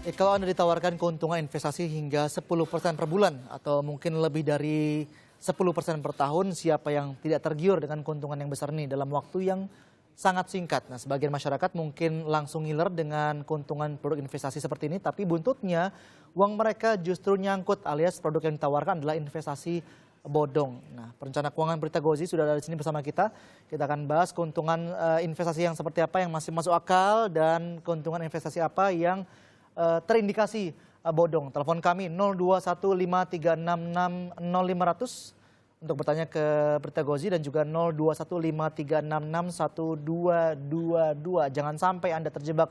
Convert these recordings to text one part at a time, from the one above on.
Kalau Anda ditawarkan keuntungan investasi hingga 10% per bulan atau mungkin lebih dari 10% per tahun, siapa yang tidak tergiur dengan keuntungan yang besar ini dalam waktu yang sangat singkat. Nah, sebagian masyarakat mungkin langsung ngiler dengan keuntungan produk investasi seperti ini, tapi buntutnya uang mereka justru nyangkut alias produk yang ditawarkan adalah investasi bodong. Nah, perencana keuangan Prita Gozi sudah ada di sini bersama kita. Kita akan bahas keuntungan investasi yang seperti apa yang masih masuk akal dan keuntungan investasi apa yang terindikasi bodong. Telepon kami 021536600500 untuk bertanya ke Prita Gozi dan juga 0215366122. Jangan sampai Anda terjebak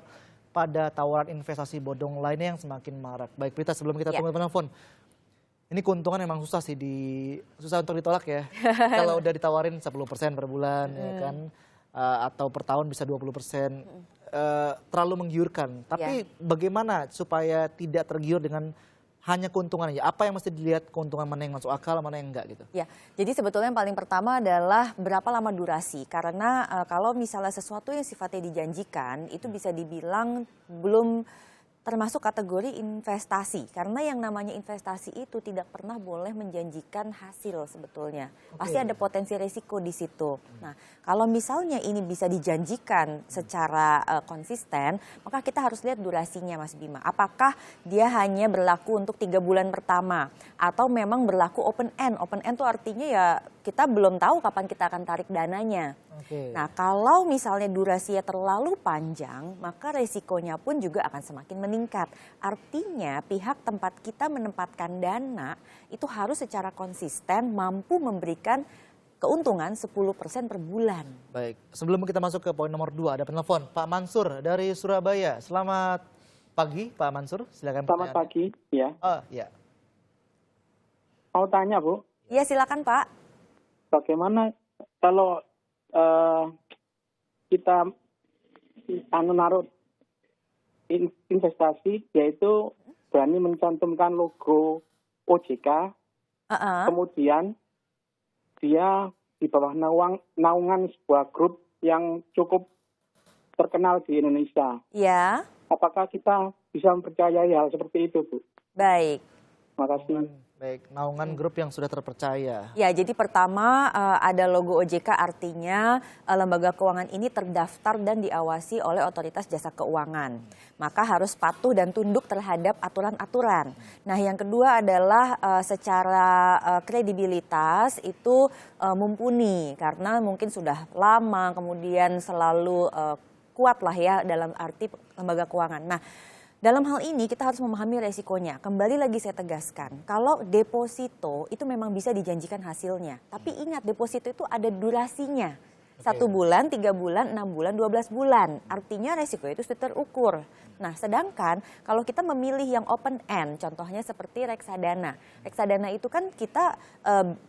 pada tawaran investasi bodong lainnya yang semakin marak. Baik Prita, sebelum kita tunggu telepon, ini keuntungan memang susah sih susah untuk ditolak ya. Kalau udah ditawarin 10% per bulan ya kan, atau per tahun bisa 20%. Terlalu menggiurkan. Tapi bagaimana supaya tidak tergiur dengan hanya keuntungan aja? Apa yang mesti dilihat, keuntungan mana yang masuk akal, mana yang enggak gitu? Ya, jadi sebetulnya yang paling pertama adalah berapa lama durasi. Karena kalau misalnya sesuatu yang sifatnya dijanjikan, itu bisa dibilang belum termasuk kategori investasi. Karena yang namanya investasi itu tidak pernah boleh menjanjikan hasil sebetulnya. Pasti ada potensi risiko di situ. Nah, kalau misalnya ini bisa dijanjikan secara konsisten, maka kita harus lihat durasinya Mas Bima. Apakah dia hanya berlaku untuk 3 bulan pertama atau memang berlaku open end. Open end itu artinya ya kita belum tahu kapan kita akan tarik dananya. Nah, kalau misalnya durasinya terlalu panjang, maka resikonya pun juga akan semakin meningkat. Artinya pihak tempat kita menempatkan dana itu harus secara konsisten mampu memberikan keuntungan 10% per bulan. Baik, sebelum kita masuk ke poin nomor 2, ada penelpon Pak Mansur dari Surabaya. Selamat pagi Pak Mansur, silakan. Selamat pagi, ya. Ya. Mau tanya Bu, Iya silakan Pak. bagaimana kalau kita naruh investasi, yaitu berani mencantumkan logo OJK, kemudian dia di bawah naungan sebuah grup yang cukup terkenal di Indonesia. Ya. Apakah kita bisa mempercayai hal seperti itu, Bu? Baik. Terima kasih. Baik, naungan grup yang sudah terpercaya. Ya, jadi pertama ada logo OJK, artinya lembaga keuangan ini terdaftar dan diawasi oleh otoritas jasa keuangan. Maka harus patuh dan tunduk terhadap aturan-aturan. Nah, yang kedua adalah secara kredibilitas itu mumpuni karena mungkin sudah lama, kemudian selalu kuat lah ya dalam arti lembaga keuangan. Nah, dalam hal ini kita harus memahami resikonya. Kembali lagi saya tegaskan, kalau deposito itu memang bisa dijanjikan hasilnya. Tapi ingat, deposito itu ada durasinya. 1 bulan, 3 bulan, 6 bulan, 12 bulan. Artinya resiko itu sudah terukur. Nah, sedangkan kalau kita memilih yang open end, contohnya seperti reksadana. Reksadana itu kan kita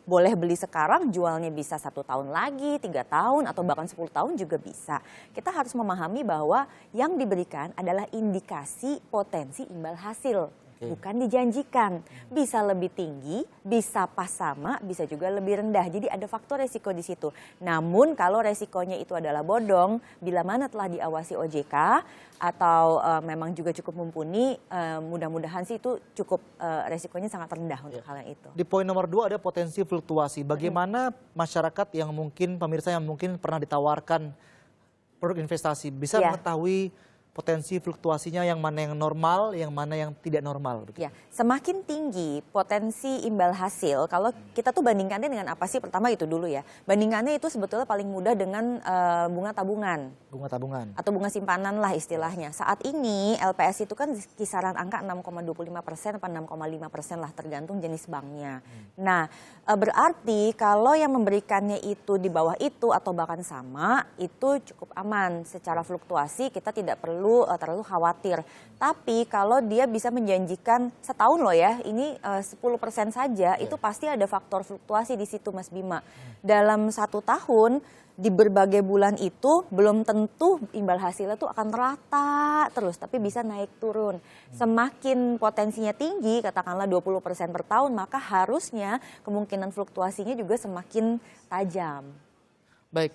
boleh beli sekarang, jualnya bisa 1 tahun lagi, 3 tahun, atau bahkan 10 tahun juga bisa. Kita harus memahami bahwa yang diberikan adalah indikasi potensi imbal hasil. Bukan dijanjikan, bisa lebih tinggi, bisa pas sama, bisa juga lebih rendah. Jadi ada faktor resiko di situ. Namun kalau resikonya itu adalah bodong, bila mana telah diawasi OJK atau memang juga cukup mumpuni, mudah-mudahan sih itu cukup resikonya sangat rendah untuk hal yang itu. Di poin nomor 2 ada potensi fluktuasi. Bagaimana masyarakat yang mungkin, pemirsa yang mungkin pernah ditawarkan produk investasi bisa mengetahui potensi fluktuasinya, yang mana yang normal, yang mana yang tidak normal? Ya, semakin tinggi potensi imbal hasil, kalau kita tuh bandingkannya dengan apa sih? Pertama itu dulu ya, bandingkannya itu sebetulnya paling mudah dengan bunga tabungan. Bunga tabungan. Atau bunga simpanan lah istilahnya. Saat ini LPS itu kan kisaran angka 6,25% atau 6,5% lah, tergantung jenis banknya. Nah, berarti kalau yang memberikannya itu di bawah itu atau bahkan sama, itu cukup aman. Secara fluktuasi kita tidak perlu terlalu khawatir. Tapi kalau dia bisa menjanjikan setahun loh ya, ini 10% saja, itu pasti ada faktor fluktuasi di situ Mas Bima. Dalam 1 tahun di berbagai bulan itu belum tentu imbal hasilnya tuh akan rata terus, tapi bisa naik turun. Semakin potensinya tinggi, katakanlah 20% per tahun, maka harusnya kemungkinan fluktuasinya juga semakin tajam. Baik,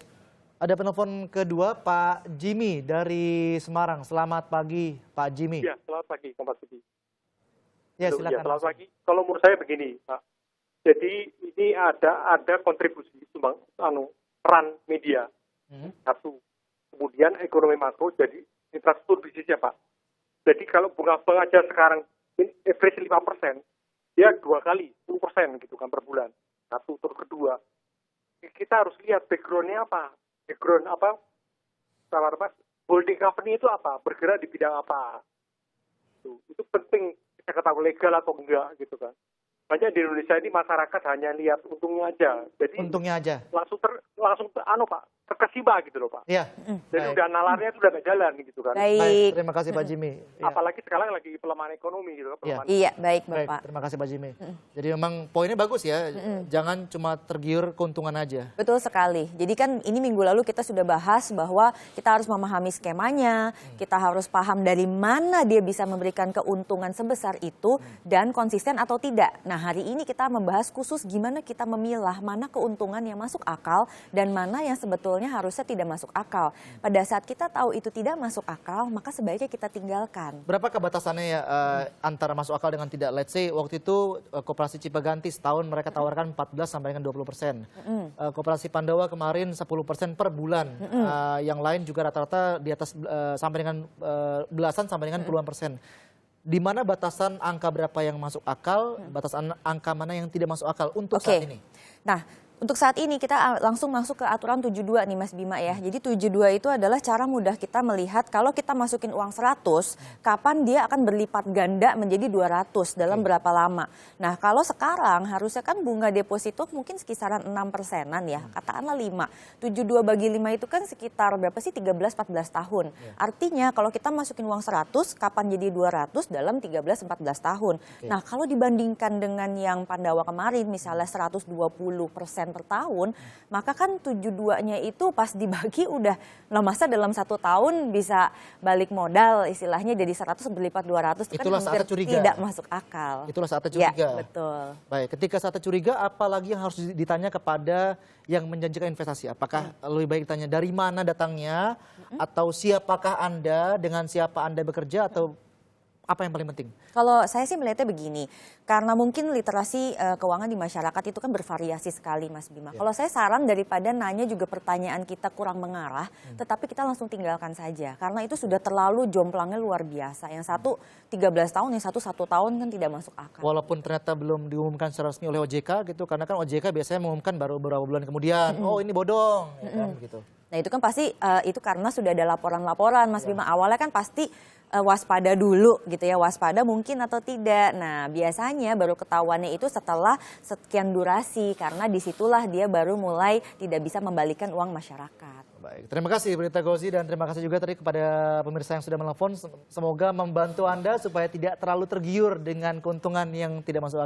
Ada penelpon kedua Pak Jimmy dari Semarang. Selamat pagi Pak Jimmy. Ya, selamat pagi, Kompas TV. Ya, Halo, silakan. selamat pagi. Kalau menurut saya begini, Pak. Jadi ini ada kontribusi peran media. Satu. Kemudian ekonomi makro jadi infrastruktur bisnisnya, Pak. Jadi kalau bunga bank aja sekarang average 5%, dia 2 kali 10% gitu kan per bulan. Satu. Terus kedua, kita harus lihat background-nya apa. Background apa? Holding company itu apa? Bergerak di bidang apa? Itu penting kita ketahui legal atau enggak gitu kan. Banyak di Indonesia ini masyarakat hanya lihat untungnya aja. Jadi Untungnya aja. langsung Pak, terkesima gitu loh Pak. Iya. Jadi Baik. udah nalarnya itu udah nggak jalan gitu kan. Baik, Baik. terima kasih Pak Jimmy. Ya. Apalagi sekarang lagi pelemahan ekonomi gitu kan. Iya. Iya, baik Baik, Bapak. terima kasih Pak Jimmy. Jadi memang poinnya bagus ya, jangan cuma tergiur keuntungan aja. Betul sekali. Jadi kan ini minggu lalu kita sudah bahas bahwa kita harus memahami skemanya, kita harus paham dari mana dia bisa memberikan keuntungan sebesar itu dan konsisten atau tidak. Nah, hari ini kita membahas khusus gimana kita memilah mana keuntungan yang masuk akal dan mana yang sebetulnya harusnya tidak masuk akal. Pada saat kita tahu itu tidak masuk akal, maka sebaiknya kita tinggalkan. Berapakah batasannya ya antara masuk akal dengan tidak? Let's say waktu itu Koperasi Cipaganti setahun mereka tawarkan 14 sampai dengan 20%. Koperasi Pandawa kemarin 10% per bulan. Yang lain juga rata-rata di atas sampai dengan belasan sampai dengan puluhan persen. Di mana batasan angka berapa yang masuk akal, batasan angka mana yang tidak masuk akal untuk saat ini? Nah, untuk saat ini kita langsung masuk ke aturan 72 nih Mas Bima ya. Jadi 72 itu adalah cara mudah kita melihat kalau kita masukin uang 100, kapan dia akan berlipat ganda menjadi 200 dalam berapa lama. Nah, kalau sekarang harusnya kan bunga deposito mungkin sekisaran 6%-an ya, katakanlah 5. 72 bagi 5 itu kan sekitar berapa sih? 13-14 tahun. Artinya kalau kita masukin uang 100, kapan jadi 200 dalam 13-14 tahun. Nah, kalau dibandingkan dengan yang Pandawa kemarin misalnya 120% per tahun, maka kan 72-nya itu pas dibagi udah, nah masa dalam 1 tahun bisa balik modal istilahnya jadi 100 berlipat 200 itu Itulah kan saatnya hampir curiga. tidak masuk akal. Itulah saatnya Ya, curiga. betul. Baik, ketika saatnya curiga, apalagi yang harus ditanya kepada yang menjanjikan investasi? Apakah lebih baik tanya dari mana datangnya, atau siapakah Anda, dengan siapa Anda bekerja, atau apa yang paling penting? Kalau saya sih melihatnya begini, karena mungkin literasi keuangan di masyarakat itu kan bervariasi sekali Mas Bima. Kalau saya saran daripada nanya juga pertanyaan kita kurang mengarah, tetapi kita langsung tinggalkan saja. Karena itu sudah terlalu jomplangnya luar biasa. Yang satu 13 tahun, yang satu 1 tahun kan tidak masuk akal. Walaupun ternyata belum diumumkan secara resmi oleh OJK gitu, karena kan OJK biasanya mengumumkan baru beberapa bulan kemudian, oh ini bodong, ya kan, gitu. Nah itu kan pasti itu karena sudah ada laporan-laporan Mas Bima. Awalnya kan pasti waspada dulu gitu ya, waspada mungkin atau tidak. Nah biasanya baru ketahuannya itu setelah sekian durasi, karena disitulah dia baru mulai tidak bisa membalikan uang masyarakat. Baik, terima kasih Berita Gozi, dan terima kasih juga tadi kepada pemirsa yang sudah menelpon. Semoga membantu Anda supaya tidak terlalu tergiur dengan keuntungan yang tidak masuk akal.